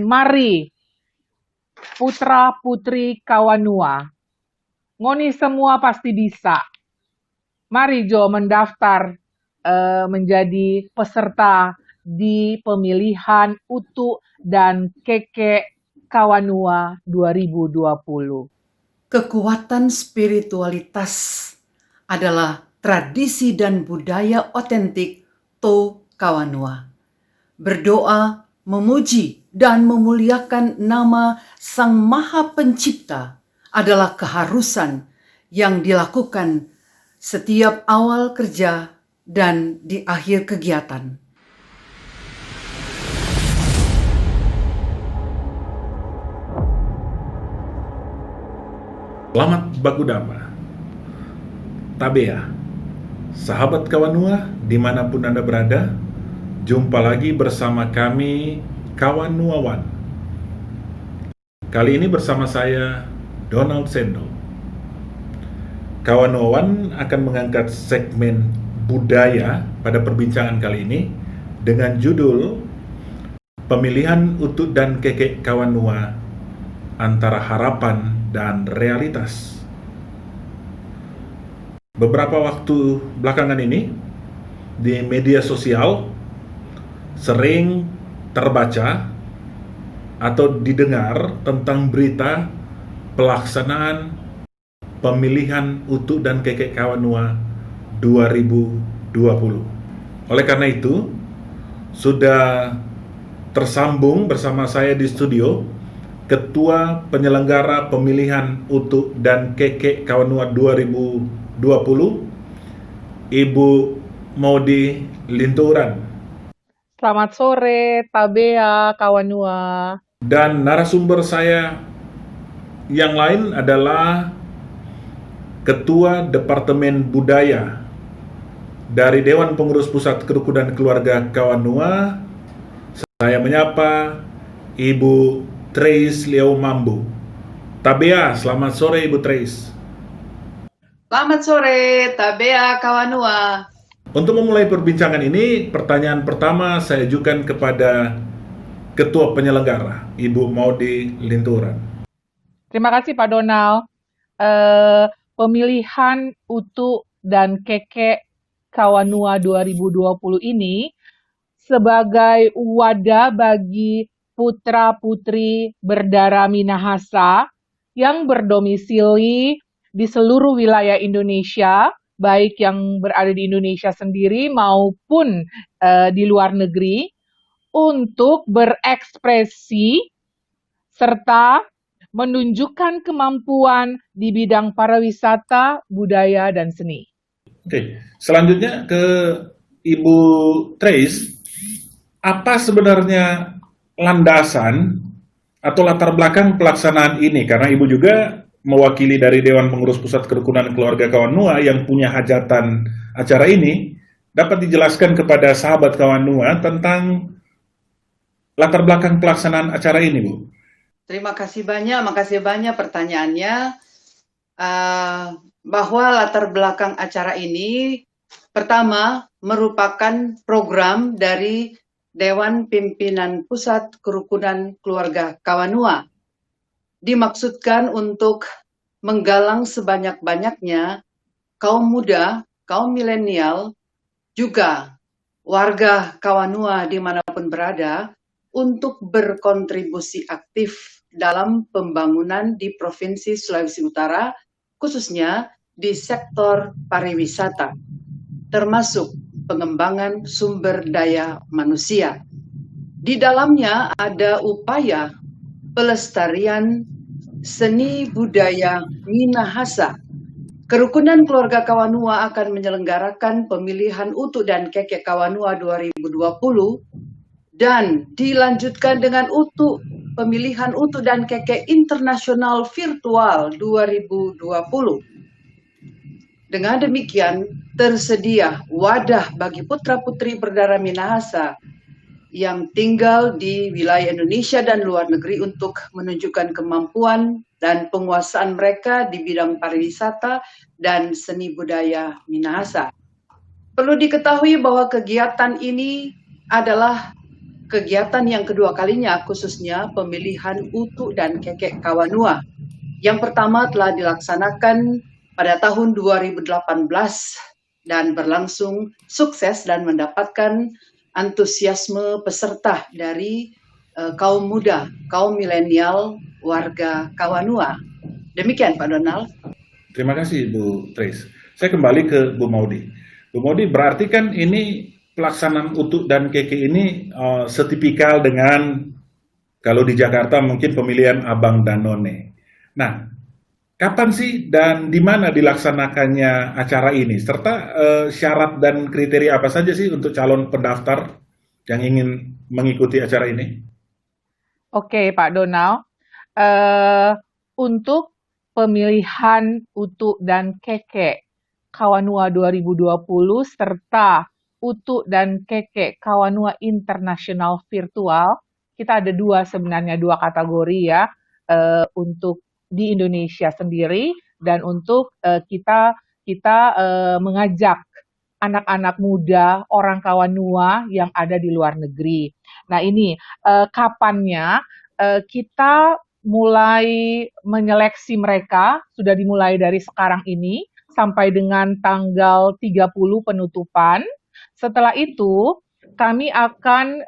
mari putra-putri Kawanua, ngoni semua pasti bisa. Mari Jo mendaftar menjadi peserta di pemilihan UTU dan Keke Kawanua 2020. Kekuatan spiritualitas adalah tradisi dan budaya otentik To Kawanua. Berdoa, memuji, dan memuliakan nama Sang Maha Pencipta adalah keharusan yang dilakukan setiap awal kerja dan di akhir kegiatan. Selamat Bagudama, Tabea, sahabat Kawanua dimanapun Anda berada, jumpa lagi bersama kami Kawanuawan. Kali ini bersama saya Donald Sendo. Kawanuawan akan mengangkat segmen budaya pada perbincangan kali ini dengan judul Pemilihan UTU dan Keke Kawanua antara harapan dan realitas. Beberapa waktu belakangan ini di media sosial sering terbaca atau didengar tentang berita pelaksanaan pemilihan UTU dan Keke Kawanua 2020. Oleh karena itu, sudah tersambung bersama saya di studio Ketua Penyelenggara Pemilihan UTU dan Keke Kawanua 2020, Ibu Maudi Linturan. Selamat sore, Tabea Kawanua. Dan narasumber saya yang lain adalah Ketua Departemen Budaya dari Dewan Pengurus Pusat Kerukunan Keluarga Kawanua. Saya menyapa Ibu Trace Leo Mambu. Tabea, selamat sore Ibu Trace. Selamat sore, Tabea Kawanua. Untuk memulai perbincangan ini, pertanyaan pertama saya ajukan kepada Ketua Penyelenggara, Ibu Maudi Linturan. Terima kasih Pak Donald. Pemilihan UTU dan Keke Kawanua 2020 ini sebagai wadah bagi putra-putri berdarah Minahasa yang berdomisili di seluruh wilayah Indonesia, baik yang berada di Indonesia sendiri maupun di luar negeri, untuk berekspresi serta menunjukkan kemampuan di bidang pariwisata, budaya, dan seni. Oke, selanjutnya ke Ibu Trace. Apa sebenarnya landasan atau latar belakang pelaksanaan ini? Karena Ibu juga mewakili dari Dewan Pengurus Pusat Kerukunan Keluarga Kawanua yang punya hajatan acara ini. Dapat dijelaskan kepada sahabat Kawanua tentang latar belakang pelaksanaan acara ini, Bu? Terima kasih banyak, makasih banyak pertanyaannya. Bahwa latar belakang acara ini pertama merupakan program dari Dewan Pimpinan Pusat Kerukunan Keluarga Kawanua. Dimaksudkan untuk menggalang sebanyak-banyaknya kaum muda, kaum milenial, juga warga Kawanua dimanapun berada untuk berkontribusi aktif dalam pembangunan di Provinsi Sulawesi Utara, khususnya di sektor pariwisata, termasuk pengembangan sumber daya manusia. Di dalamnya ada upaya pelestarian seni budaya Minahasa. Kerukunan Keluarga Kawanua akan menyelenggarakan pemilihan UTU dan Keke Kawanua 2020 dan dilanjutkan dengan pemilihan UTU dan Keke Internasional Virtual 2020. Dengan demikian, tersedia wadah bagi putra-putri berdarah Minahasa yang tinggal di wilayah Indonesia dan luar negeri untuk menunjukkan kemampuan dan penguasaan mereka di bidang pariwisata dan seni budaya Minahasa. Perlu diketahui bahwa kegiatan ini adalah kegiatan yang kedua kalinya, khususnya pemilihan Utu dan Kekek Kawanua. Yang pertama telah dilaksanakan pada tahun 2018 dan berlangsung sukses dan mendapatkan antusiasme peserta dari kaum muda, kaum milenial, warga Kawanua. Demikian Pak Donald. Terima kasih Bu Trace. Saya kembali ke Bu Maudi. Bu Maudi, berarti kan ini pelaksanaan Utu dan Keke ini setipikal dengan kalau di Jakarta mungkin pemilihan Abang dan None. Nah, kapan sih dan di mana dilaksanakannya acara ini? Serta syarat dan kriteria apa saja sih untuk calon pendaftar yang ingin mengikuti acara ini? Oke, Pak Donald. Untuk pemilihan Utu dan Keke Kawanua 2020 serta Utu dan Keke Kawanua International Virtual, kita ada sebenarnya dua kategori ya, untuk di Indonesia sendiri dan untuk kita mengajak anak-anak muda orang Kawanua yang ada di luar negeri. Nah ini kapannya kita mulai menyeleksi mereka, sudah dimulai dari sekarang ini sampai dengan tanggal 30 penutupan. Setelah itu kami akan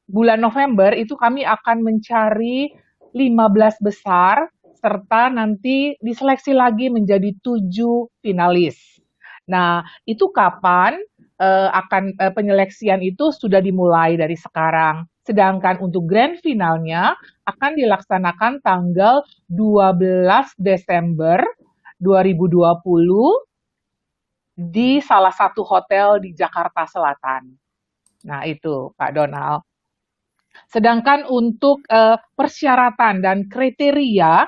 bulan November itu kami akan mencari 15 besar serta nanti diseleksi lagi menjadi 7 finalis. Nah, itu kapan penyeleksian itu sudah dimulai dari sekarang. Sedangkan untuk grand finalnya akan dilaksanakan tanggal 12 Desember 2020 di salah satu hotel di Jakarta Selatan. Nah, itu Pak Donald. Sedangkan untuk persyaratan dan kriteria,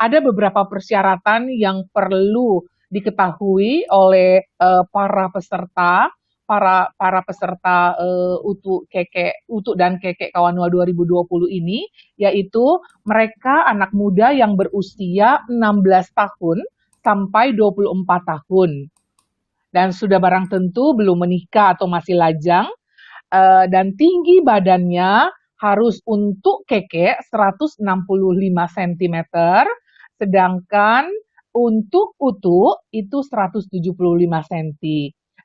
ada beberapa persyaratan yang perlu diketahui oleh para peserta Utu dan Keke Kawanua 2020 ini, yaitu mereka anak muda yang berusia 16 tahun sampai 24 tahun. Dan sudah barang tentu belum menikah atau masih lajang, dan tinggi badannya harus untuk Keke 165 cm, sedangkan untuk Utu itu 175 cm.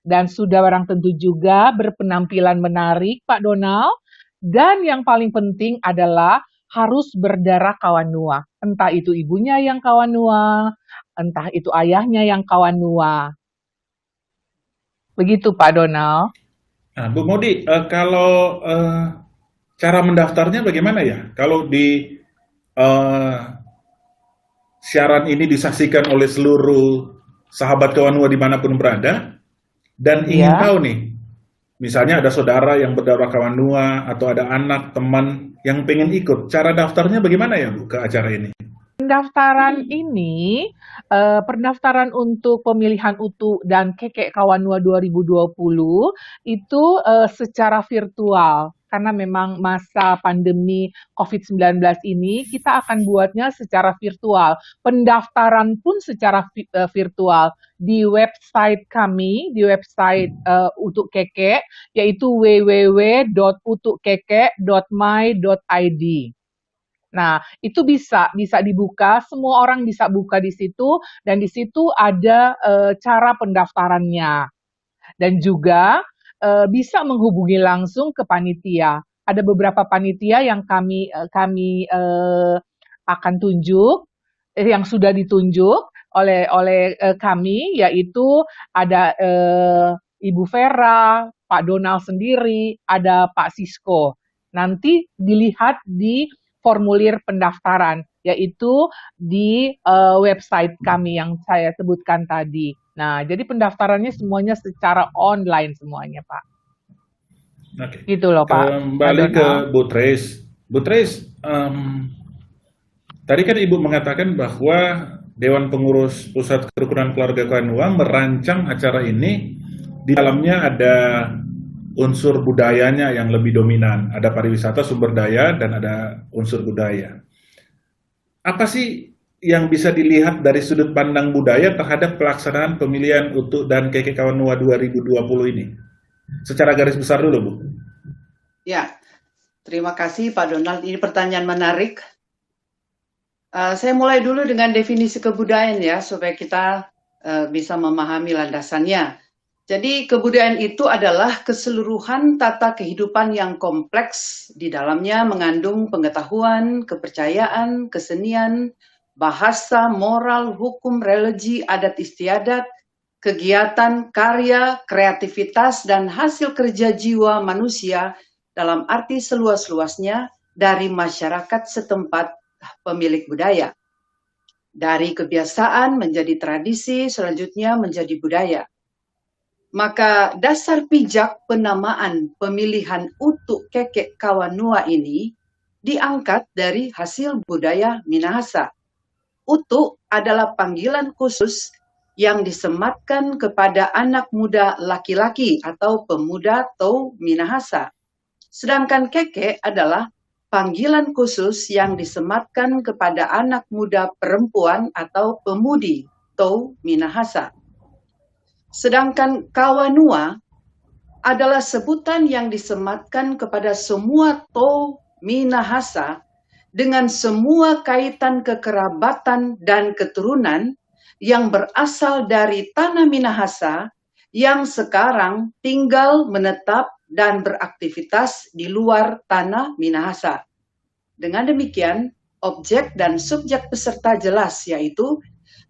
Dan sudah barang tentu juga berpenampilan menarik Pak Donald, dan yang paling penting adalah harus berdarah Kawanua. Entah itu ibunya yang Kawanua, entah itu ayahnya yang Kawanua. Begitu Pak Donald. Nah, Bu Maudi, kalau cara mendaftarnya bagaimana ya? Kalau di siaran ini disaksikan oleh seluruh sahabat Kawanua dimanapun berada, dan ingin tahu nih, misalnya ada saudara yang berdarah Kawanua atau ada anak, teman yang pengen ikut, cara daftarnya bagaimana ya Bu ke acara ini? Pendaftaran ini, pendaftaran untuk pemilihan Utu dan Keke Kawanua 2020 itu secara virtual. Karena memang masa pandemi COVID-19 ini, kita akan buatnya secara virtual. Pendaftaran pun secara virtual di website kami, di website Utu Keke, yaitu www.utukeke.my.id. Nah, itu bisa dibuka, semua orang bisa buka di situ, dan di situ ada cara pendaftarannya. Dan juga bisa menghubungi langsung ke panitia. Ada beberapa panitia yang kami akan tunjuk, yang sudah ditunjuk oleh kami, yaitu ada Ibu Vera, Pak Donald sendiri, ada Pak Sisko. Nanti dilihat di formulir pendaftaran, yaitu di website kami yang saya sebutkan tadi. Nah, jadi pendaftarannya semuanya secara online semuanya, Pak. Oke. Gitu loh, Pak. Kembali ke Bu Trace. Bu Trace, tadi kan Ibu mengatakan bahwa Dewan Pengurus Pusat Kerukunan Keluarga Kawanua merancang acara ini, di dalamnya ada unsur budayanya yang lebih dominan. Ada pariwisata, sumber daya, dan ada unsur budaya. Apa sih yang bisa dilihat dari sudut pandang budaya terhadap pelaksanaan pemilihan Utu dan Keke Kawanua 2020 ini? Secara garis besar dulu, Bu. Ya, terima kasih Pak Donald. Ini pertanyaan menarik. Saya mulai dulu dengan definisi kebudayaan ya, supaya kita bisa memahami landasannya. Jadi kebudayaan itu adalah keseluruhan tata kehidupan yang kompleks, di dalamnya mengandung pengetahuan, kepercayaan, kesenian, bahasa, moral, hukum, religi, adat istiadat, kegiatan, karya, kreativitas, dan hasil kerja jiwa manusia dalam arti seluas-luasnya dari masyarakat setempat pemilik budaya. Dari kebiasaan menjadi tradisi, selanjutnya menjadi budaya. Maka dasar pijak penamaan pemilihan utuk kekek Kawanua ini diangkat dari hasil budaya Minahasa. Utuk adalah panggilan khusus yang disematkan kepada anak muda laki-laki atau pemuda atau Minahasa. Sedangkan kekek adalah panggilan khusus yang disematkan kepada anak muda perempuan atau pemudi atau Minahasa. Sedangkan Kawanua adalah sebutan yang disematkan kepada semua to Minahasa dengan semua kaitan kekerabatan dan keturunan yang berasal dari tanah Minahasa yang sekarang tinggal menetap dan beraktivitas di luar tanah Minahasa. Dengan demikian, objek dan subjek peserta jelas, yaitu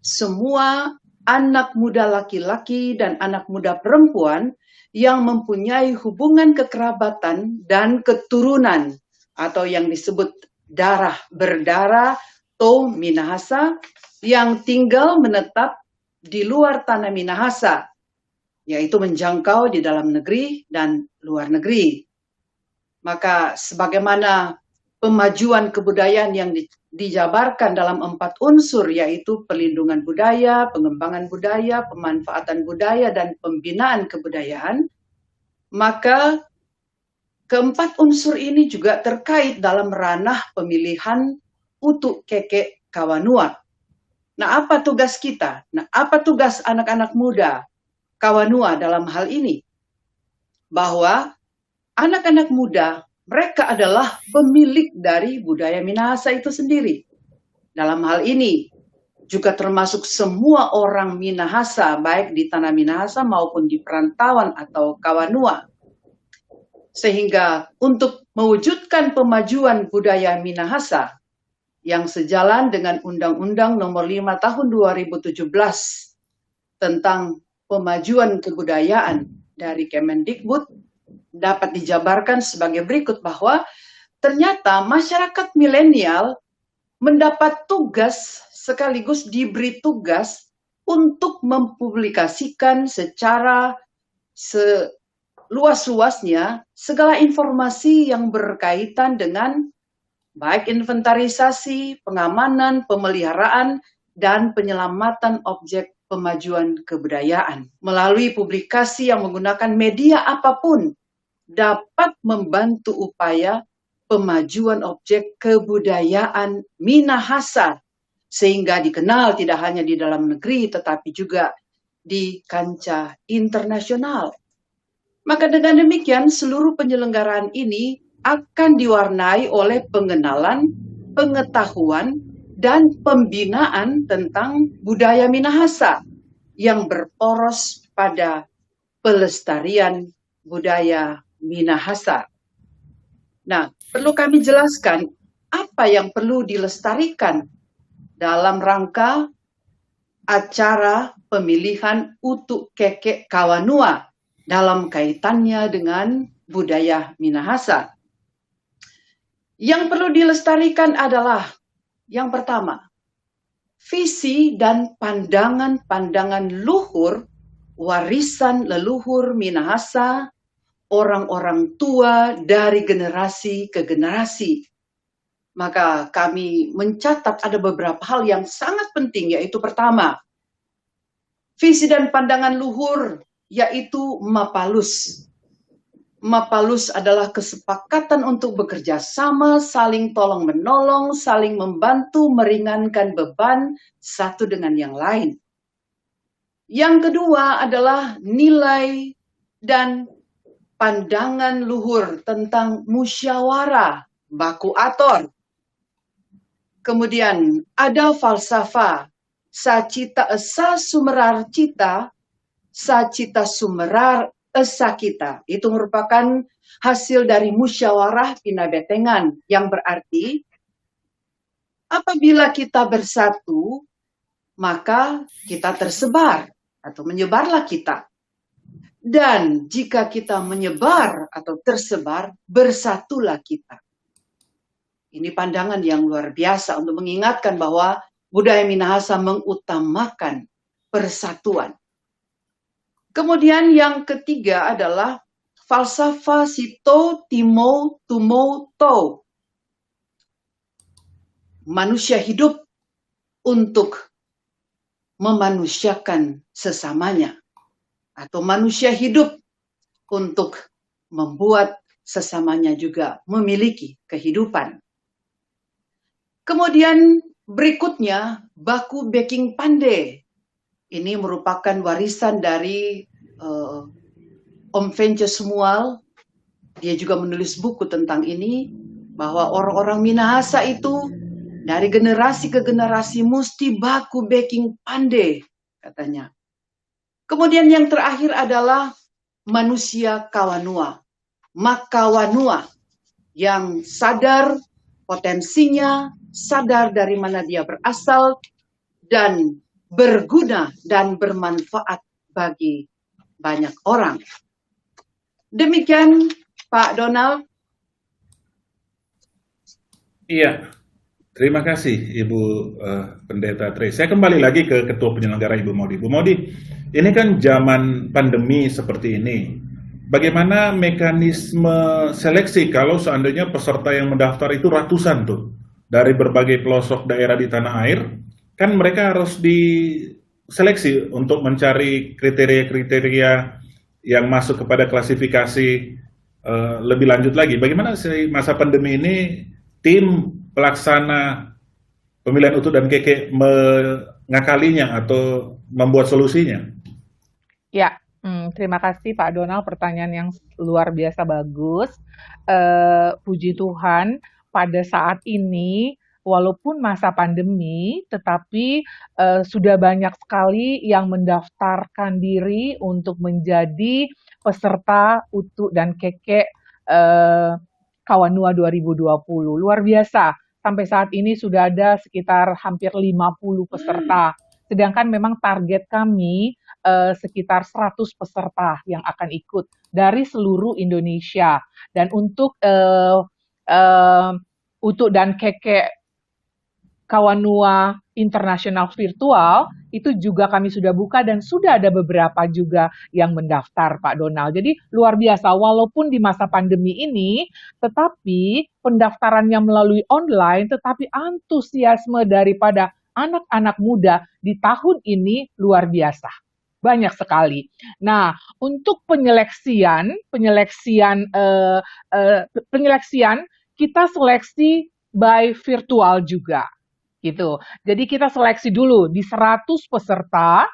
semua anak muda laki-laki dan anak muda perempuan yang mempunyai hubungan kekerabatan dan keturunan atau yang disebut darah berdarah atau Minahasa yang tinggal menetap di luar tanah Minahasa, yaitu menjangkau di dalam negeri dan luar negeri. Maka sebagaimana pemajuan kebudayaan yang dijabarkan dalam 4 unsur, yaitu perlindungan budaya, pengembangan budaya, pemanfaatan budaya, dan pembinaan kebudayaan, maka keempat unsur ini juga terkait dalam ranah pemilihan utuk kekek Kawanua. Nah, apa tugas kita? Nah, apa tugas anak-anak muda Kawanua dalam hal ini? Bahwa anak-anak muda, mereka adalah pemilik dari budaya Minahasa itu sendiri. Dalam hal ini, juga termasuk semua orang Minahasa, baik di tanah Minahasa maupun di perantauan atau Kawanua. Sehingga untuk mewujudkan pemajuan budaya Minahasa, yang sejalan dengan Undang-Undang Nomor 5 Tahun 2017 tentang pemajuan kebudayaan dari Kemendikbud, dapat dijabarkan sebagai berikut bahwa ternyata masyarakat milenial mendapat tugas sekaligus diberi tugas untuk mempublikasikan secara seluas-luasnya segala informasi yang berkaitan dengan baik inventarisasi, pengamanan, pemeliharaan, dan penyelamatan objek pemajuan kebudayaan. Melalui publikasi yang menggunakan media apapun, dapat membantu upaya pemajuan objek kebudayaan Minahasa, sehingga dikenal tidak hanya di dalam negeri, tetapi juga di kancah internasional. Maka dengan demikian, seluruh penyelenggaraan ini akan diwarnai oleh pengenalan, pengetahuan, dan pembinaan tentang budaya Minahasa yang berporos pada pelestarian budaya Minahasa. Nah, perlu kami jelaskan apa yang perlu dilestarikan dalam rangka acara pemilihan utuk kekek Kawanua dalam kaitannya dengan budaya Minahasa. Yang perlu dilestarikan adalah yang pertama, visi dan pandangan-pandangan luhur, warisan leluhur Minahasa, orang-orang tua dari generasi ke generasi. Maka kami mencatat ada beberapa hal yang sangat penting, yaitu pertama, visi dan pandangan luhur, yaitu Mapalus. Mapalus adalah kesepakatan untuk bekerja sama, saling tolong-menolong, saling membantu, meringankan beban satu dengan yang lain. Yang kedua adalah nilai dan pandangan luhur tentang musyawarah baku ator. Kemudian ada falsafah sacita esa sumerar cita, sacita sumerar esa kita. Itu merupakan hasil dari musyawarah pinabetengan yang berarti apabila kita bersatu, maka kita tersebar atau menyebarlah kita. Dan jika kita menyebar atau tersebar, bersatulah kita. Ini pandangan yang luar biasa untuk mengingatkan bahwa budaya Minahasa mengutamakan persatuan. Kemudian yang ketiga adalah falsafah Sito Timo Tumo To. Manusia hidup untuk memanusiakan sesamanya. Atau manusia hidup untuk membuat sesamanya juga memiliki kehidupan. Kemudian berikutnya, baku baking pandai. Ini merupakan warisan dari Om Vence Sumual. Dia juga menulis buku tentang ini, bahwa orang-orang Minahasa itu dari generasi ke generasi mesti baku baking pandai, katanya. Kemudian yang terakhir adalah manusia kawanua, makawanua, yang sadar potensinya, sadar dari mana dia berasal, dan berguna dan bermanfaat bagi banyak orang. Demikian Pak Donald. Iya, terima kasih Ibu Pendeta Trace. Saya kembali lagi ke Ketua Penyelenggara Ibu Maudi. Ibu Maudi, ini kan zaman pandemi seperti ini. Bagaimana mekanisme seleksi kalau seandainya peserta yang mendaftar itu ratusan tuh dari berbagai pelosok daerah di tanah air, kan mereka harus diseleksi untuk mencari kriteria-kriteria yang masuk kepada klasifikasi lebih lanjut lagi. Bagaimana sih masa pandemi ini tim pelaksana pemilihan utuh dan keke mengakalinya atau membuat solusinya? Ya, terima kasih Pak Donald, pertanyaan yang luar biasa bagus. Puji Tuhan, pada saat ini, walaupun masa pandemi, tetapi sudah banyak sekali yang mendaftarkan diri untuk menjadi peserta utuh dan keke Kawanua 2020. Luar biasa, sampai saat ini sudah ada sekitar hampir 50 peserta. Sedangkan memang target kami sekitar 100 peserta yang akan ikut dari seluruh Indonesia. Dan untuk utuh dan keke Kawanua Internasional Virtual, itu juga kami sudah buka dan sudah ada beberapa juga yang mendaftar, Pak Donald. Jadi luar biasa, walaupun di masa pandemi ini, tetapi pendaftarannya melalui online, tetapi antusiasme daripada anak-anak muda di tahun ini luar biasa. Banyak sekali. Nah, untuk penyeleksian kita seleksi by virtual juga. Gitu. Jadi kita seleksi dulu di 100 peserta,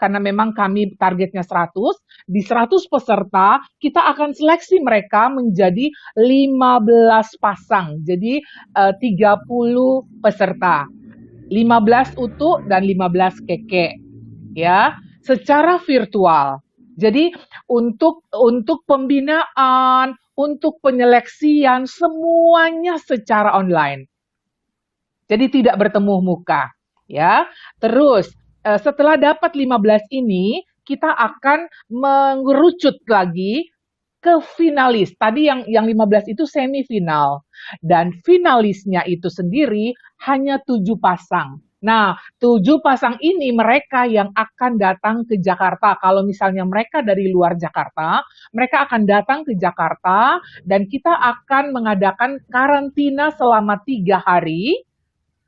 karena memang kami targetnya 100, di 100 peserta kita akan seleksi mereka menjadi 15 pasang, jadi 30 peserta, 15 utuh dan 15 keke, ya, secara virtual. Jadi untuk pembinaan, untuk penyeleksian, semuanya secara online. Jadi tidak bertemu muka, ya. Terus setelah dapat 15 ini, kita akan mengerucut lagi ke finalis. Tadi yang 15 itu semifinal. Dan finalisnya itu sendiri hanya 7 pasang. Nah, 7 pasang ini mereka yang akan datang ke Jakarta. Kalau misalnya mereka dari luar Jakarta, mereka akan datang ke Jakarta dan kita akan mengadakan karantina selama 3 hari.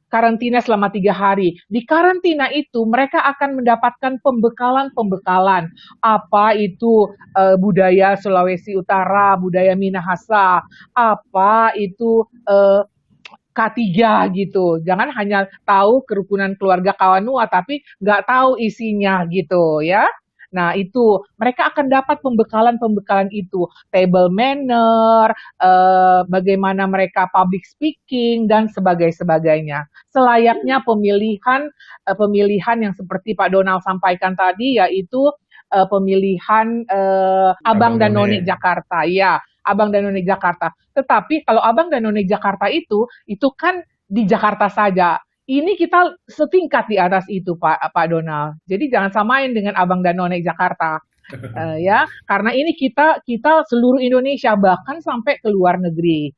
Karantina selama 3 hari. Di karantina itu mereka akan mendapatkan pembekalan. Apa itu budaya Sulawesi Utara, budaya Minahasa, apa itu K3 gitu. Jangan hanya tahu kerukunan keluarga Kawanua, tapi nggak tahu isinya gitu ya. Nah, itu mereka akan dapat pembekalan-pembekalan itu, table manner, bagaimana mereka public speaking dan sebagainya. Selayaknya pemilihan yang seperti Pak Donald sampaikan tadi, yaitu pemilihan Abang Abang dan None None. Jakarta, ya, Abang dan None Jakarta. Tetapi kalau Abang dan None Jakarta itu kan di Jakarta saja. Ini kita setingkat di atas itu, Pak Donald. Jadi jangan samain dengan Abang dan None Jakarta. Ya, karena ini kita seluruh Indonesia, bahkan sampai ke luar negeri.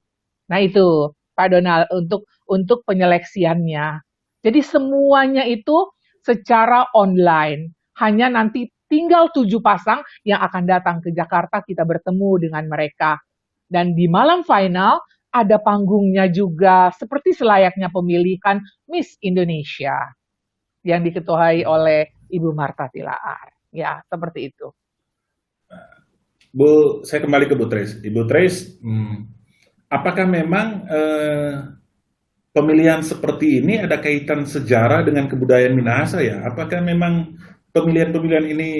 Nah itu, Pak Donald, untuk penyeleksiannya. Jadi semuanya itu secara online. Hanya nanti tinggal 7 pasang yang akan datang ke Jakarta, kita bertemu dengan mereka. Dan di malam final ada panggungnya juga, seperti selayaknya pemilihan Miss Indonesia yang diketuai oleh Ibu Martha Tilaar. Ya, seperti itu. Bu, saya kembali ke Bu Trace. Ibu Trace, apakah memang pemilihan seperti ini ada kaitan sejarah dengan kebudayaan Minahasa ya? Apakah memang pemilihan-pemilihan ini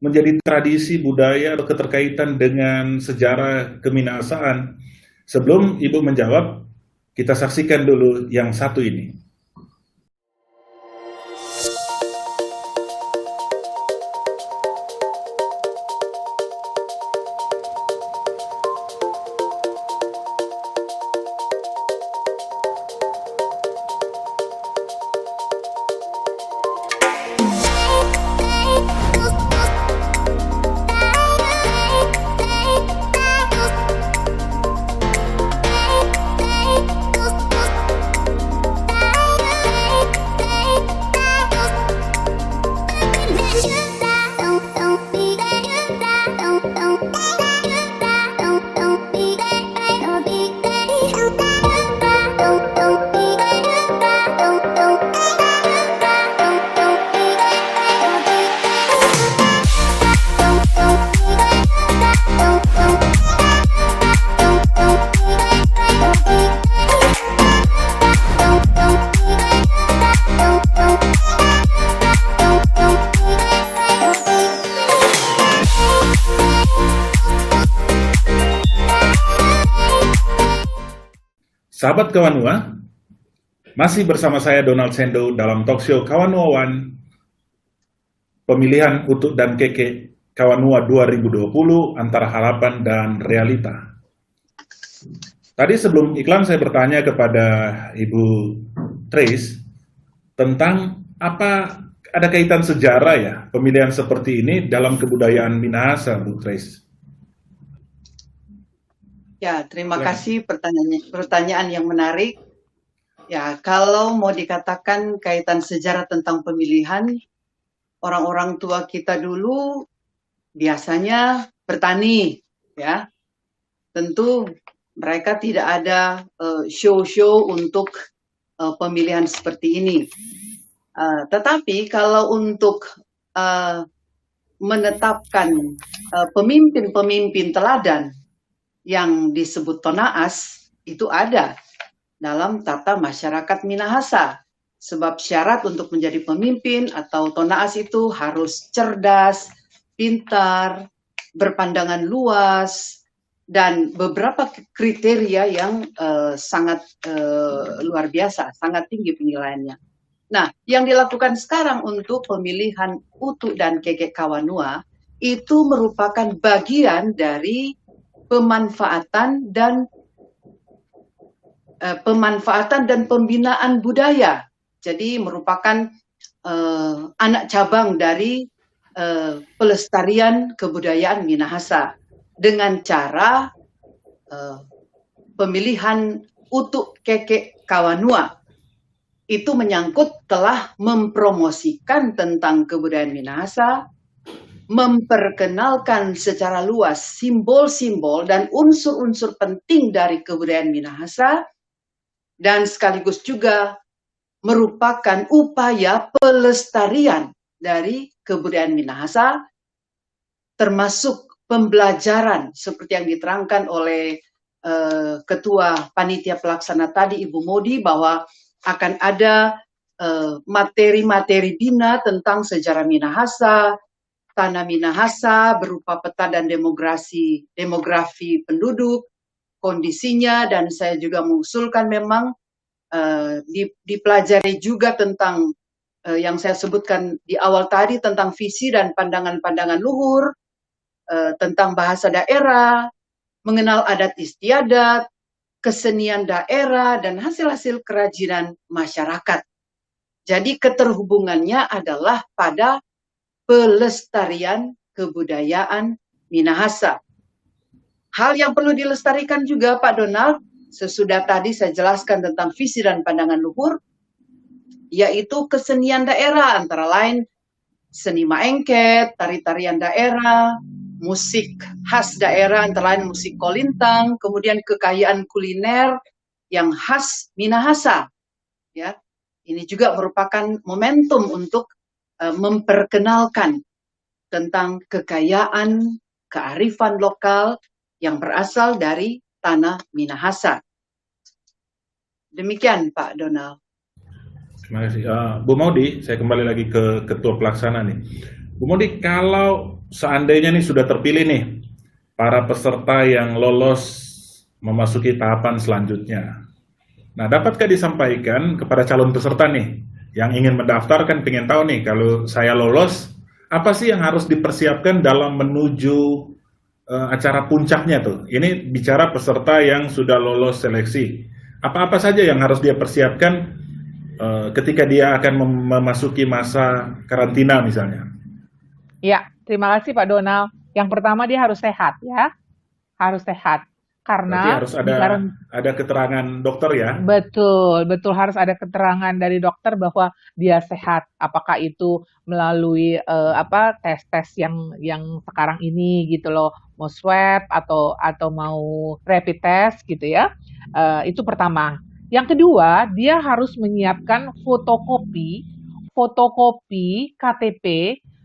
menjadi tradisi budaya atau keterkaitan dengan sejarah keminahasaan? Sebelum Ibu menjawab, kita saksikan dulu yang satu ini. Sahabat Kawanua, masih bersama saya Donald Sendo dalam talkshow Kawanua One, pemilihan Utuk dan Keke Kawanua 2020 antara harapan dan realita. Tadi sebelum iklan saya bertanya kepada Ibu Trace tentang apa ada kaitan sejarah ya pemilihan seperti ini dalam kebudayaan Minahasa, Bu Trace. Ya, terima kasih pertanyaan yang menarik. Ya, kalau mau dikatakan kaitan sejarah tentang pemilihan, orang-orang tua kita dulu biasanya bertani, ya. Tentu mereka tidak ada show-show untuk pemilihan seperti ini. Tetapi kalau untuk menetapkan pemimpin-pemimpin teladan yang disebut tonaas, itu ada dalam tata masyarakat Minahasa. Sebab syarat untuk menjadi pemimpin atau tonaas itu harus cerdas, pintar, berpandangan luas, dan beberapa kriteria yang sangat luar biasa, sangat tinggi penilaiannya. Nah, yang dilakukan sekarang untuk pemilihan Utuk dan Keke Kawanua itu merupakan bagian dari pemanfaatan dan pembinaan budaya. Jadi merupakan anak cabang dari pelestarian kebudayaan Minahasa dengan cara pemilihan Utuk Keke Kawanua. Itu menyangkut telah mempromosikan tentang kebudayaan Minahasa, memperkenalkan secara luas simbol-simbol dan unsur-unsur penting dari kebudayaan Minahasa, dan sekaligus juga merupakan upaya pelestarian dari kebudayaan Minahasa, termasuk pembelajaran seperti yang diterangkan oleh Ketua Panitia Pelaksana tadi, Ibu Modi, bahwa akan ada materi-materi bina tentang sejarah Minahasa, Tanah Minahasa berupa peta dan demografi penduduk, kondisinya, dan saya juga mengusulkan memang dipelajari juga tentang yang saya sebutkan di awal tadi tentang visi dan pandangan-pandangan luhur, tentang bahasa daerah, mengenal adat istiadat, kesenian daerah, dan hasil-hasil kerajinan masyarakat. Jadi keterhubungannya adalah pada pelestarian kebudayaan Minahasa. Hal yang perlu dilestarikan juga Pak Donald, sesudah tadi saya jelaskan tentang visi dan pandangan luhur, yaitu kesenian daerah, antara lain seni maengket, tari-tarian daerah, musik khas daerah, antara lain musik kolintang, kemudian kekayaan kuliner yang khas Minahasa. Ya, ini juga merupakan momentum untuk memperkenalkan tentang kekayaan kearifan lokal yang berasal dari tanah Minahasa. Demikian Pak Donald. Terima kasih. Bu Maudi, saya kembali lagi ke Ketua Pelaksana nih. Bu Maudi, kalau seandainya nih sudah terpilih nih para peserta yang lolos memasuki tahapan selanjutnya. Nah, dapatkah disampaikan kepada calon peserta nih yang ingin mendaftar, kan pengen tahu nih, kalau saya lolos, apa sih yang harus dipersiapkan dalam menuju acara puncaknya tuh? Ini bicara peserta yang sudah lolos seleksi. Apa-apa saja yang harus dia persiapkan ketika dia akan memasuki masa karantina misalnya? Ya, terima kasih Pak Donald. Yang pertama dia harus sehat ya, harus sehat. Karena berarti harus ada keterangan dokter ya? Betul, betul harus ada keterangan dari dokter bahwa dia sehat. Apakah itu melalui tes-tes yang sekarang ini gitu loh, mau swab atau mau rapid test gitu ya. Itu pertama. Yang kedua, dia harus menyiapkan fotokopi KTP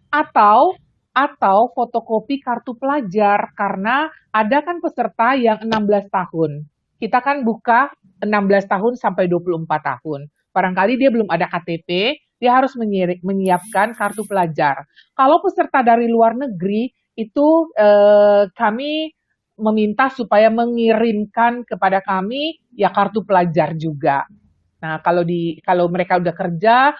atau fotokopi kartu pelajar, karena ada kan peserta yang 16 tahun. Kita kan buka 16 tahun sampai 24 tahun. Barangkali dia belum ada KTP, dia harus menyiapkan kartu pelajar. Kalau peserta dari luar negeri, itu kami meminta supaya mengirimkan kepada kami ya kartu pelajar juga. Nah, kalau mereka udah kerja,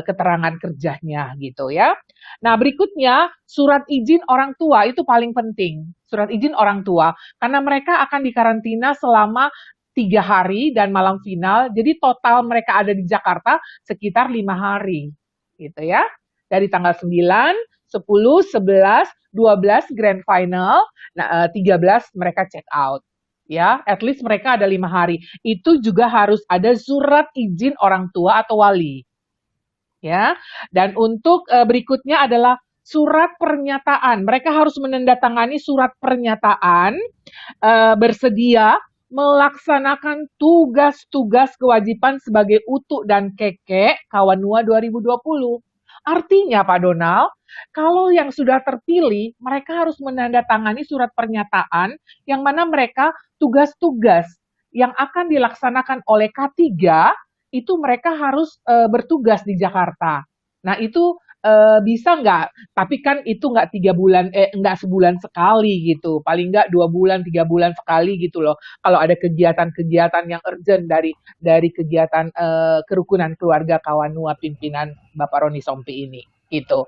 keterangan kerjanya gitu ya. Nah, berikutnya surat izin orang tua itu paling penting. Surat izin orang tua, karena mereka akan dikarantina selama 3 hari dan malam final. Jadi total mereka ada di Jakarta sekitar 5 hari, gitu ya. Dari tanggal 9, 10, 11, 12 grand final, 13 mereka check out. Ya, at least mereka ada 5 hari. Itu juga harus ada surat izin orang tua atau wali. Ya, dan untuk berikutnya adalah surat pernyataan. Mereka harus menandatangani surat pernyataan bersedia melaksanakan tugas-tugas kewajiban sebagai utu dan keke Kawanua 2020. Artinya Pak Donald, kalau yang sudah terpilih, mereka harus menandatangani surat pernyataan yang mana mereka tugas-tugas yang akan dilaksanakan oleh K3 itu mereka harus bertugas di Jakarta. Nah itu bisa nggak? Tapi kan itu nggak 3 bulan, nggak sebulan sekali gitu. Paling nggak 2 bulan, 3 bulan sekali gitu loh. Kalau ada kegiatan-kegiatan yang urgent dari kegiatan kerukunan keluarga Kawanua pimpinan Bapak Roni Sompi ini, gitu.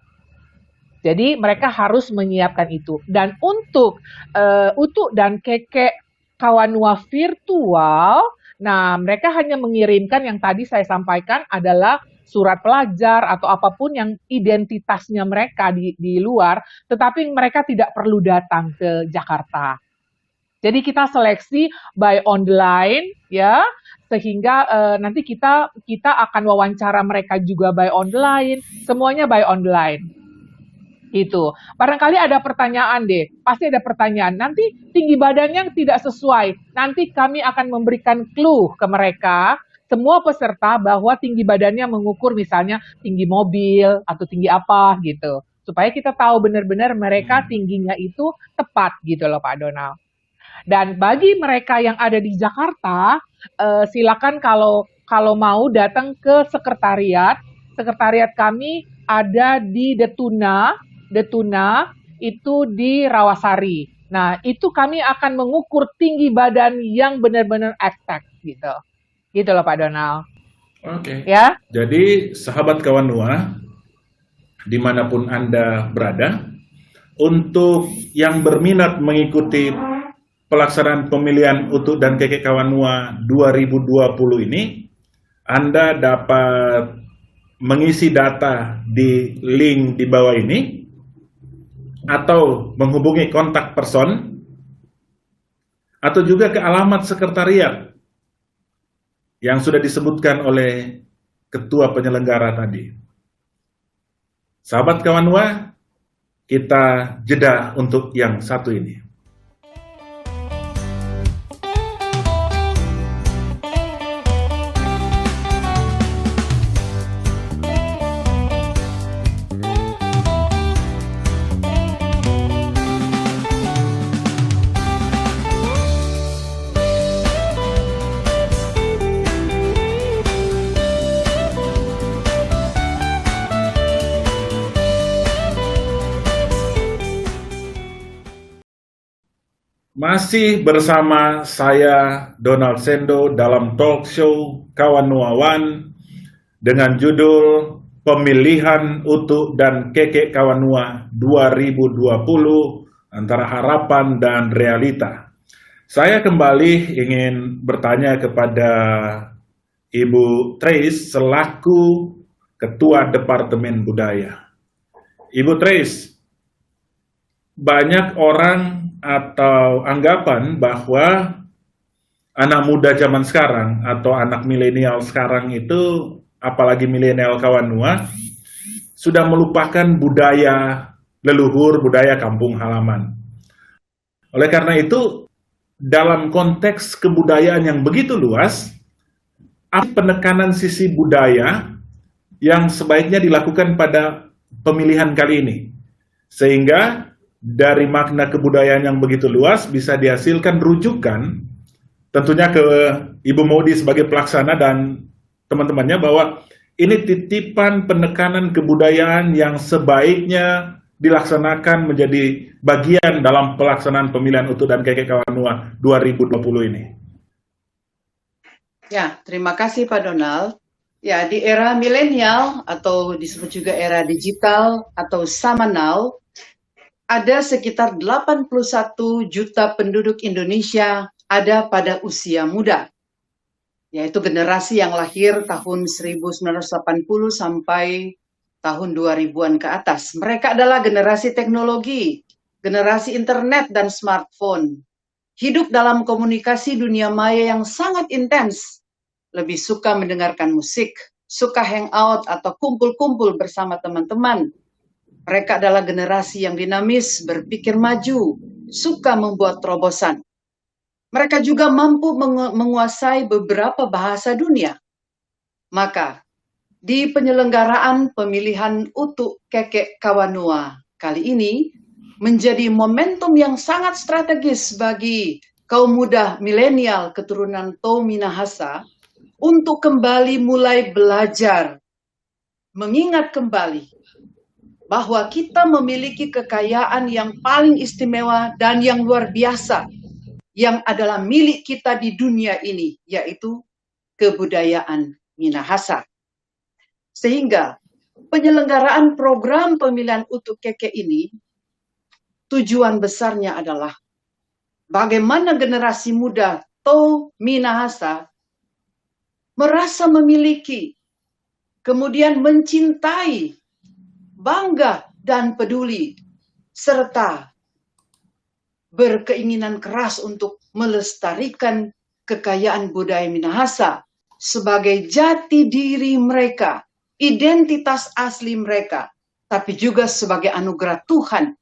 Jadi mereka harus menyiapkan itu. Dan untuk utu dan keke Kawanua virtual, nah mereka hanya mengirimkan yang tadi saya sampaikan adalah surat pelajar atau apapun yang identitasnya mereka di luar, tetapi mereka tidak perlu datang ke Jakarta. Jadi kita seleksi by online ya, sehingga nanti kita akan wawancara mereka juga by online, semuanya by online. Itu. Barangkali ada pertanyaan deh, pasti ada pertanyaan. Nanti tinggi badannya tidak sesuai, nanti kami akan memberikan clue ke mereka, semua peserta, bahwa tinggi badannya mengukur misalnya tinggi mobil atau tinggi apa gitu. Supaya kita tahu benar-benar mereka tingginya itu tepat gitu loh Pak Donald. Dan bagi mereka yang ada di Jakarta, silakan kalau mau datang ke sekretariat. Sekretariat kami ada di Detuna Detuna itu di Rawasari. Nah, itu kami akan mengukur tinggi badan yang benar-benar exact gitu. Gitu loh Pak Donald. Oke. Ya. Jadi sahabat Kawanua, dimanapun Anda berada, untuk yang berminat mengikuti pelaksanaan pemilihan UTU dan KK Kawanua 2020 ini, Anda dapat mengisi data di link di bawah ini, atau menghubungi kontak person, atau juga ke alamat sekretariat yang sudah disebutkan oleh ketua penyelenggara tadi. Sahabat Kawanua, kita jeda untuk yang satu ini. Masih bersama saya Donald Sendo dalam talk show Kawanua One dengan judul Pemilihan UTU dan KK Kawanua 2020 antara harapan dan realita. Saya kembali ingin bertanya kepada Ibu Trace selaku Ketua Departemen Budaya. Ibu Trace, banyak orang atau anggapan bahwa anak muda zaman sekarang atau anak milenial sekarang itu, apalagi milenial Kawanua, sudah melupakan budaya leluhur, budaya kampung halaman. Oleh karena itu, dalam konteks kebudayaan yang begitu luas, apa penekanan sisi budaya yang sebaiknya dilakukan pada pemilihan kali ini? Sehingga dari makna kebudayaan yang begitu luas bisa dihasilkan rujukan tentunya ke Ibu Modi sebagai pelaksana dan teman-temannya bahwa ini titipan penekanan kebudayaan yang sebaiknya dilaksanakan menjadi bagian dalam pelaksanaan pemilihan UTU dan KK Kawanua 2020 ini. Ya, terima kasih Pak Donald. Ya, di era milenial atau disebut juga era digital atau sama now, ada sekitar 81 juta penduduk Indonesia ada pada usia muda, yaitu generasi yang lahir tahun 1980 sampai tahun 2000-an ke atas. Mereka adalah generasi teknologi, generasi internet dan smartphone, hidup dalam komunikasi dunia maya yang sangat intens, lebih suka mendengarkan musik, suka hangout atau kumpul-kumpul bersama teman-teman. Mereka adalah generasi yang dinamis, berpikir maju, suka membuat terobosan. Mereka juga mampu menguasai beberapa bahasa dunia. Maka, di penyelenggaraan pemilihan UTU KK Kawanua kali ini, menjadi momentum yang sangat strategis bagi kaum muda milenial keturunan Toh Minahasa untuk kembali mulai belajar, mengingat kembali bahwa kita memiliki kekayaan yang paling istimewa dan yang luar biasa yang adalah milik kita di dunia ini, yaitu kebudayaan Minahasa. Sehingga penyelenggaraan program pemilihan UTU KK ini, tujuan besarnya adalah bagaimana generasi muda Toh Minahasa merasa memiliki, kemudian mencintai, bangga dan peduli, serta berkeinginan keras untuk melestarikan kekayaan budaya Minahasa sebagai jati diri mereka, identitas asli mereka, tapi juga sebagai anugerah Tuhan,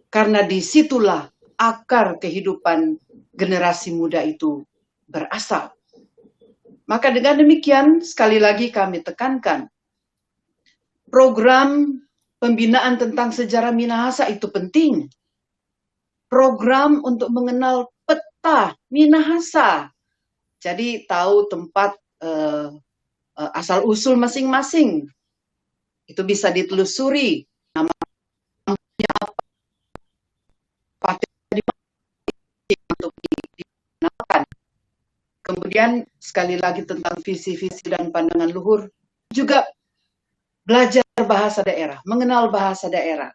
karena disitulah akar kehidupan generasi muda itu berasal. Maka dengan demikian, sekali lagi kami tekankan, program pembinaan tentang sejarah Minahasa itu penting. Program untuk mengenal peta Minahasa. Jadi tahu tempat asal-usul masing-masing. Itu bisa ditelusuri. Nama Kemudian sekali lagi tentang visi-visi dan pandangan luhur, juga belajar bahasa daerah, mengenal bahasa daerah.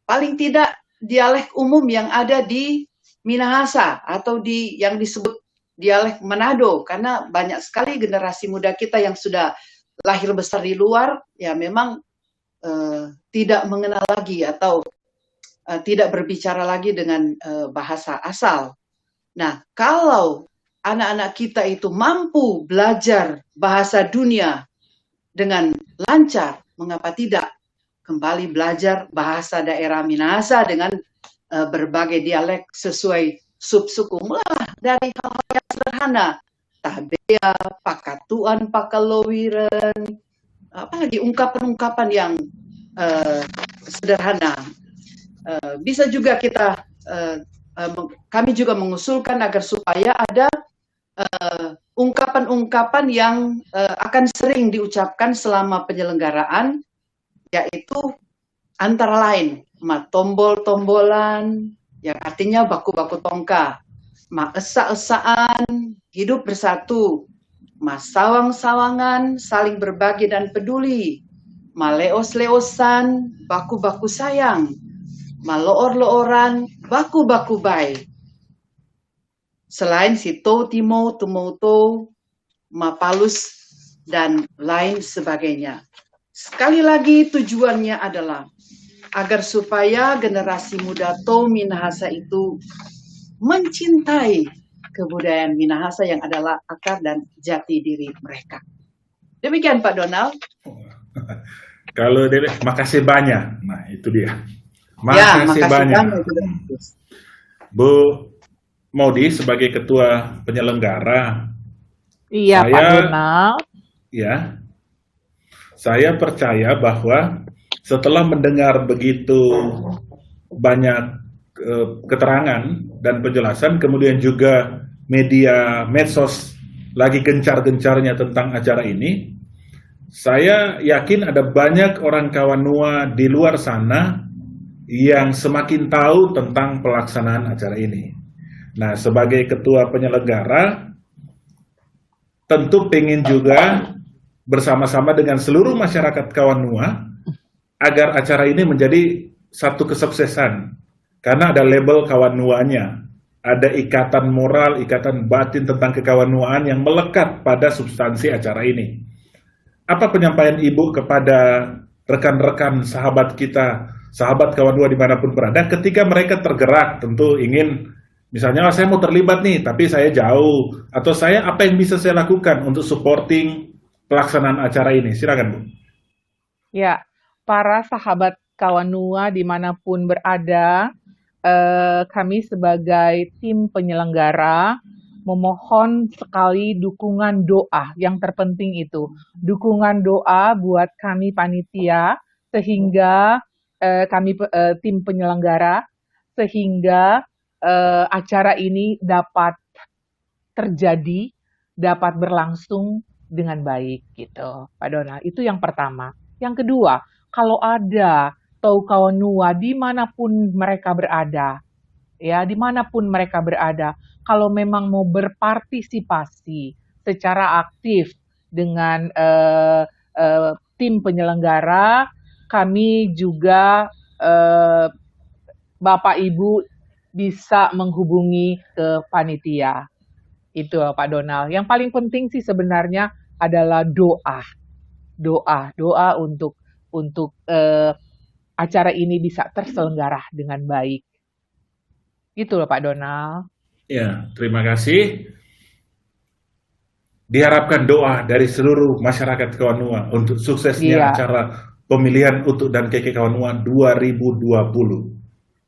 Paling tidak dialek umum yang ada di Minahasa atau yang disebut dialek Manado, karena banyak sekali generasi muda kita yang sudah lahir besar di luar, ya memang tidak mengenal lagi atau tidak berbicara lagi dengan bahasa asal. Nah, kalau anak-anak kita itu mampu belajar bahasa dunia dengan lancar, mengapa tidak kembali belajar bahasa daerah Minahasa dengan berbagai dialek sesuai subsuku, mulai dari hal-hal yang sederhana, tabea, pakatuan, pakalowiren, apalagi ungkapan-ungkapan yang sederhana. Bisa juga kita, kami juga mengusulkan agar supaya ada ungkapan-ungkapan yang akan sering diucapkan selama penyelenggaraan, yaitu antara lain tombol-tombolan, yang artinya baku-baku tongka, esa-esaan, hidup bersatu, sawang-sawangan, saling berbagi dan peduli, leos-leosan, baku-baku sayang, loor-looran, baku-baku baik. Selain si timo, tumoto, palus, dan lain sebagainya. Sekali lagi tujuannya adalah agar supaya generasi muda Minahasa itu mencintai kebudayaan Minahasa yang adalah akar dan jati diri mereka. Demikian Pak Donald. Kalau Dede, makasih banyak. Nah, itu dia. Makasih banyak. Bu Maudy sebagai ketua penyelenggara. Iya, Pak Donald. Ya, saya percaya bahwa setelah mendengar begitu banyak keterangan dan penjelasan, kemudian juga media medsos lagi gencar-gencarnya tentang acara ini, saya yakin ada banyak orang Kawanua di luar sana yang semakin tahu tentang pelaksanaan acara ini. Nah, sebagai ketua penyelenggara, tentu pengen juga bersama-sama dengan seluruh masyarakat Kawanua agar acara ini menjadi satu kesuksesan. Karena ada label Kawanuanya, ada ikatan moral, ikatan batin tentang kekawanuaan yang melekat pada substansi acara ini. Apa penyampaian Ibu kepada rekan-rekan sahabat kita, sahabat Kawanua dimanapun berada, ketika mereka tergerak tentu ingin, misalnya saya mau terlibat nih, tapi saya jauh, atau saya apa yang bisa saya lakukan untuk supporting pelaksanaan acara ini? Silakan Bu. Ya, para sahabat Kawanua dimanapun berada, kami sebagai tim penyelenggara memohon sekali dukungan doa, yang terpenting itu dukungan doa buat kami panitia, sehingga kami tim penyelenggara, sehingga acara ini dapat terjadi, dapat berlangsung dengan baik gitu, Pak Donald. Itu yang pertama. Yang kedua, kalau ada Kawanua dimanapun mereka berada, ya dimanapun mereka berada, kalau memang mau berpartisipasi secara aktif dengan tim penyelenggara, kami juga Bapak Ibu bisa menghubungi ke panitia. Itu Pak Donald. Yang paling penting sih sebenarnya adalah doa untuk acara ini bisa terselenggara dengan baik. Gitu loh Pak Donald. Ya, terima kasih. Diharapkan doa dari seluruh masyarakat Kawanua untuk suksesnya acara pemilihan UTU dan KK Kawanua 2020.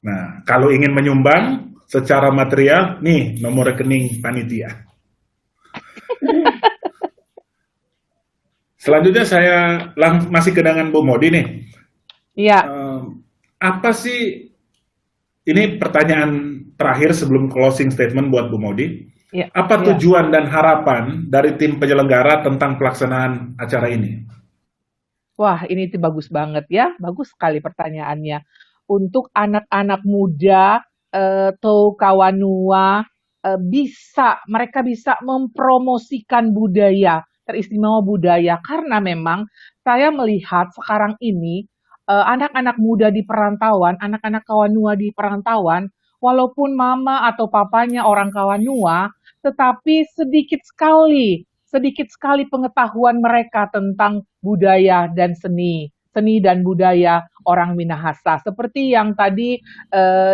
Nah, kalau ingin menyumbang secara material, nih nomor rekening panitia. Selanjutnya saya masih kedangan Bu Maudy nih. Iya. Apa sih, ini pertanyaan terakhir sebelum closing statement buat Bu Maudy. Ya, apa tujuan dan harapan dari tim penyelenggara tentang pelaksanaan acara ini? Wah, ini tuh bagus banget ya. Bagus sekali pertanyaannya. Untuk anak-anak muda Kawanua mereka bisa mempromosikan budaya, teristimewa budaya, karena memang saya melihat sekarang ini anak-anak muda di perantauan, anak-anak Kawanua di perantauan, walaupun mama atau papanya orang Kawanua, tetapi sedikit sekali pengetahuan mereka tentang budaya dan seni dan budaya orang Minahasa. Seperti yang tadi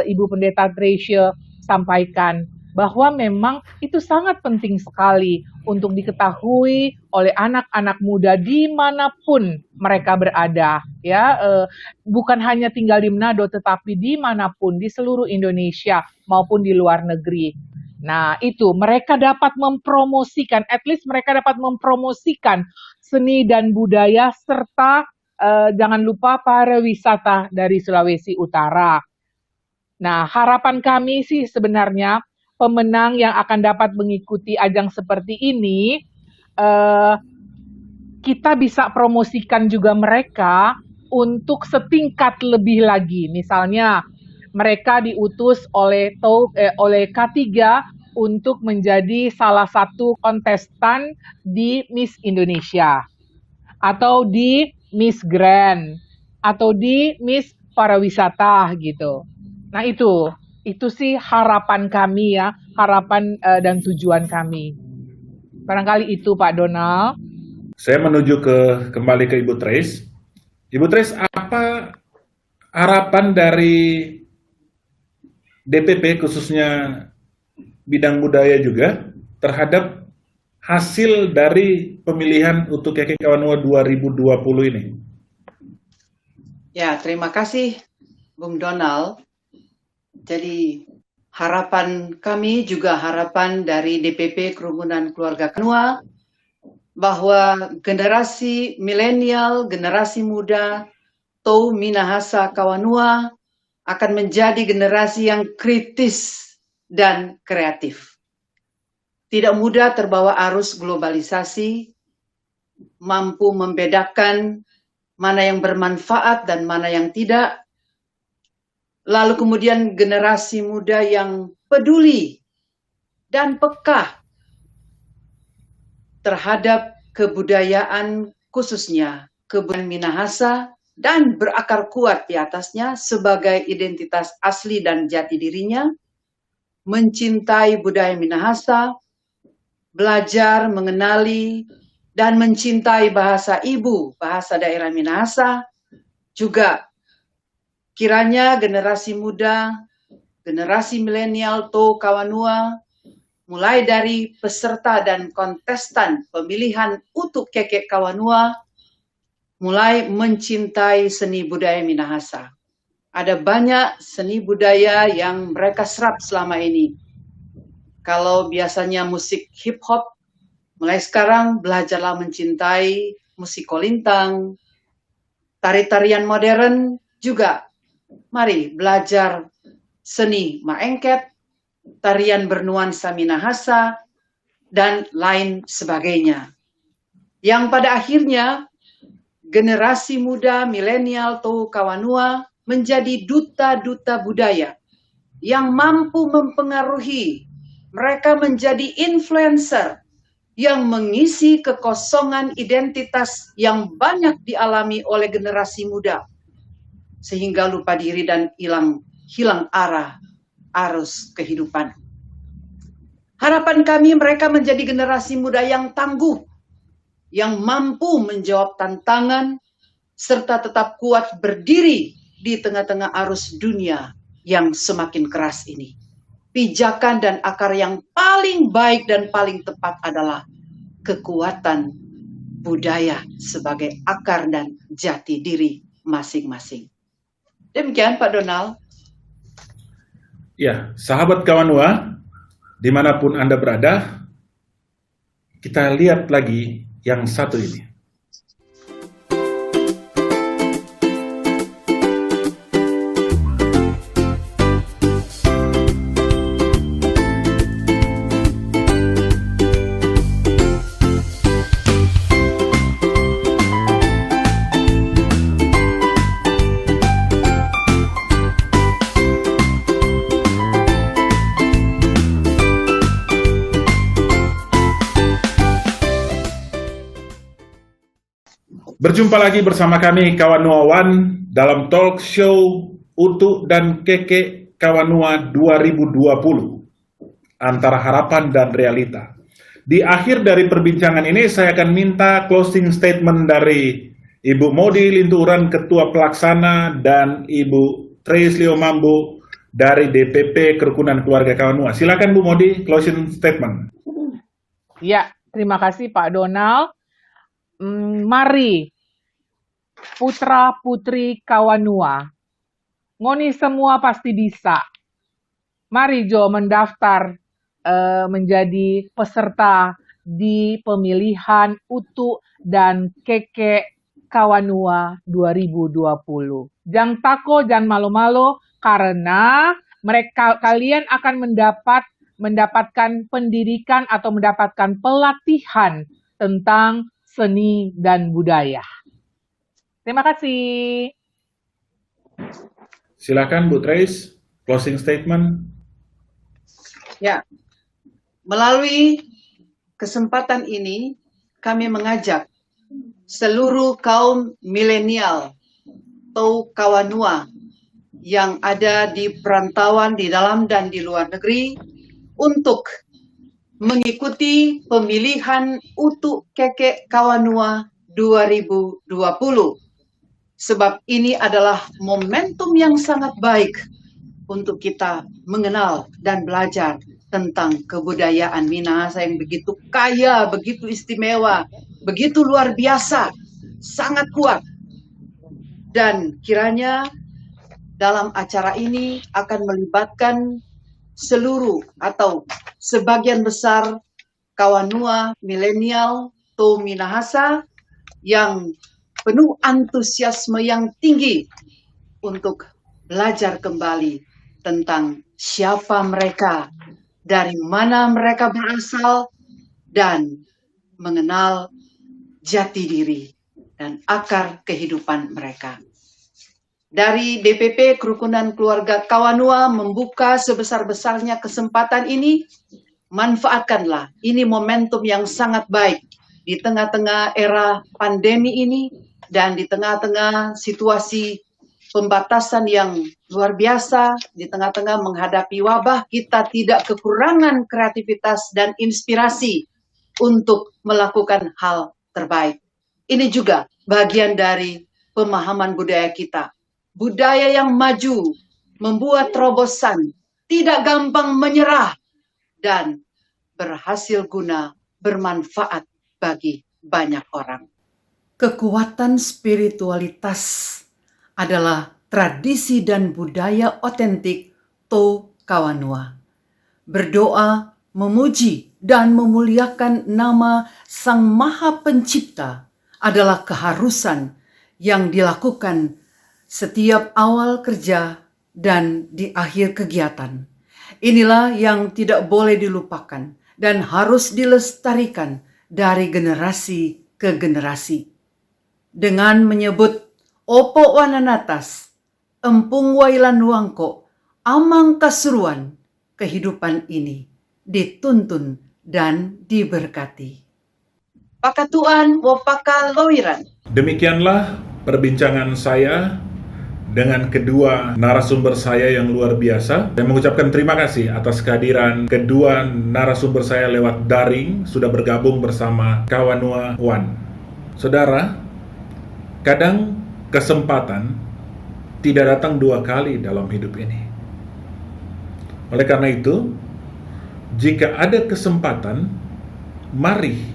Ibu Pendeta Treasure sampaikan, bahwa memang itu sangat penting sekali untuk diketahui oleh anak-anak muda dimanapun mereka berada, ya, bukan hanya tinggal di Manado, tetapi dimanapun di seluruh Indonesia maupun di luar negeri. Nah, itu mereka dapat mempromosikan, at least mereka dapat mempromosikan seni dan budaya serta jangan lupa pariwisata dari Sulawesi Utara. Nah, harapan kami sih sebenarnya pemenang yang akan dapat mengikuti ajang seperti ini, kita bisa promosikan juga mereka untuk setingkat lebih lagi. Misalnya, mereka diutus oleh K3 untuk menjadi salah satu kontestan di Miss Indonesia, atau di Miss Grand, atau di Miss Pariwisata gitu. Nah, itu sih harapan kami ya, harapan dan tujuan kami. Barangkali itu Pak Donald. Saya menuju kembali ke Ibu Trace. Ibu Trace, apa harapan dari DPP khususnya bidang budaya juga terhadap hasil dari pemilihan UTU KK Kawanua 2020 ini? Ya, terima kasih Bung Donald. Jadi harapan kami juga harapan dari DPP Kerumunan Keluarga Kawanua bahwa generasi milenial, generasi muda, Tou Minahasa Kawanua akan menjadi generasi yang kritis dan kreatif. Tidak mudah terbawa arus globalisasi, mampu membedakan mana yang bermanfaat dan mana yang tidak. Lalu kemudian generasi muda yang peduli dan peka terhadap kebudayaan, khususnya kebudayaan Minahasa, dan berakar kuat di atasnya sebagai identitas asli dan jati dirinya, mencintai budaya Minahasa, belajar, mengenali, dan mencintai bahasa ibu, bahasa daerah Minahasa, juga kiranya generasi muda, generasi milenial Tou Kawanua, mulai dari peserta dan kontestan pemilihan UTU KK Kawanua, mulai mencintai seni budaya Minahasa. Ada banyak seni budaya yang mereka serap selama ini. Kalau biasanya musik hip hop, mulai sekarang belajarlah mencintai musik kolintang, tari-tarian modern juga. Mari belajar seni maengket, tarian bernuansa Minahasa, dan lain sebagainya. Yang pada akhirnya generasi muda milenial Tou Kawanua menjadi duta-duta budaya yang mampu mempengaruhi. Mereka menjadi influencer yang mengisi kekosongan identitas yang banyak dialami oleh generasi muda, sehingga lupa diri dan hilang arah arus kehidupan. Harapan kami mereka menjadi generasi muda yang tangguh, yang mampu menjawab tantangan, serta tetap kuat berdiri di tengah-tengah arus dunia yang semakin keras ini. Pijakan dan akar yang paling baik dan paling tepat adalah kekuatan budaya sebagai akar dan jati diri masing-masing. Demikian Pak Donald. Ya, sahabat Kawanua, dimanapun Anda berada, kita lihat lagi yang satu ini. Berjumpa lagi bersama kami Kawanua One dalam talk show Utu dan Keke Kawanua 2020 antara harapan dan realita. Di akhir dari perbincangan ini saya akan minta closing statement dari Ibu Modi Linturan, Ketua Pelaksana, dan Ibu Trace Leo Mambo dari DPP Kerukunan Keluarga Kawanua. Silakan Bu Modi, closing statement. Ya, terima kasih Pak Donald. Mari putra-putri Kawanua, ngoni semua pasti bisa. Mari Jo mendaftar menjadi peserta di pemilihan Utu dan Keke Kawanua 2020. Jangan takut, jangan malu-malu, karena kalian akan mendapatkan pendidikan atau mendapatkan pelatihan tentang seni dan budaya. Terima kasih. Silakan Bu Trace, closing statement. Ya, melalui kesempatan ini kami mengajak seluruh kaum milenial atau Kawanua yang ada di perantauan di dalam dan di luar negeri untuk mengikuti pemilihan Utu Keke Kawanua 2020. Sebab ini adalah momentum yang sangat baik untuk kita mengenal dan belajar tentang kebudayaan Minahasa yang begitu kaya, begitu istimewa, begitu luar biasa, sangat kuat. Dan kiranya dalam acara ini akan melibatkan seluruh atau sebagian besar Kawanua milenial atau Minahasa yang penuh antusiasme yang tinggi untuk belajar kembali tentang siapa mereka, dari mana mereka berasal, dan mengenal jati diri dan akar kehidupan mereka. Dari DPP Kerukunan Keluarga Kawanua membuka sebesar-besarnya kesempatan ini, manfaatkanlah. Ini momentum yang sangat baik di tengah-tengah era pandemi ini dan di tengah-tengah situasi pembatasan yang luar biasa, di tengah-tengah menghadapi wabah, kita tidak kekurangan kreativitas dan inspirasi untuk melakukan hal terbaik. Ini juga bagian dari pemahaman budaya kita. Budaya yang maju, membuat terobosan, tidak gampang menyerah, dan berhasil guna, bermanfaat bagi banyak orang. Kekuatan spiritualitas adalah tradisi dan budaya otentik To Kawanua. Berdoa, memuji, dan memuliakan nama Sang Maha Pencipta adalah keharusan yang dilakukan setiap awal kerja dan di akhir kegiatan. Inilah yang tidak boleh dilupakan dan harus dilestarikan dari generasi ke generasi. Dengan menyebut Opo Wananatas, Empung Wailan Wangko, Amang Kasuruan, kehidupan ini dituntun dan diberkati. Pakatuan Wopaka Loiran. Demikianlah perbincangan saya dengan kedua narasumber saya yang luar biasa. Saya mengucapkan terima kasih atas kehadiran kedua narasumber saya lewat daring, sudah bergabung bersama Kawanua One. Saudara, kadang kesempatan tidak datang dua kali dalam hidup ini. Oleh karena itu, jika ada kesempatan, mari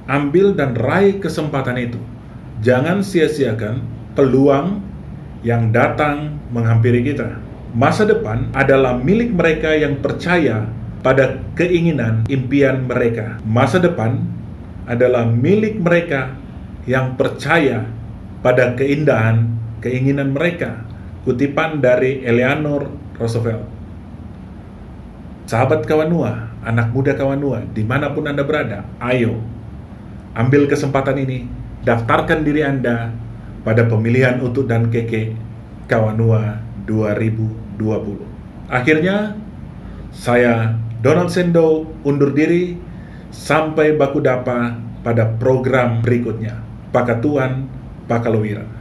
ambil dan raih kesempatan itu. Jangan sia-siakan peluang yang datang menghampiri kita. Masa depan adalah milik mereka yang percaya pada keinginan impian mereka. Masa depan adalah milik mereka yang percaya pada keindahan keinginan mereka. Kutipan dari Eleanor Roosevelt. Sahabat Kawanua, anak muda Kawanua, dimanapun Anda berada, ayo ambil kesempatan ini, daftarkan diri Anda pada pemilihan Utu dan Keke Kawanua 2020. Akhirnya, saya Donald Sendo undur diri sampai baku dapa pada program berikutnya. Pakatuan, Pakalawira.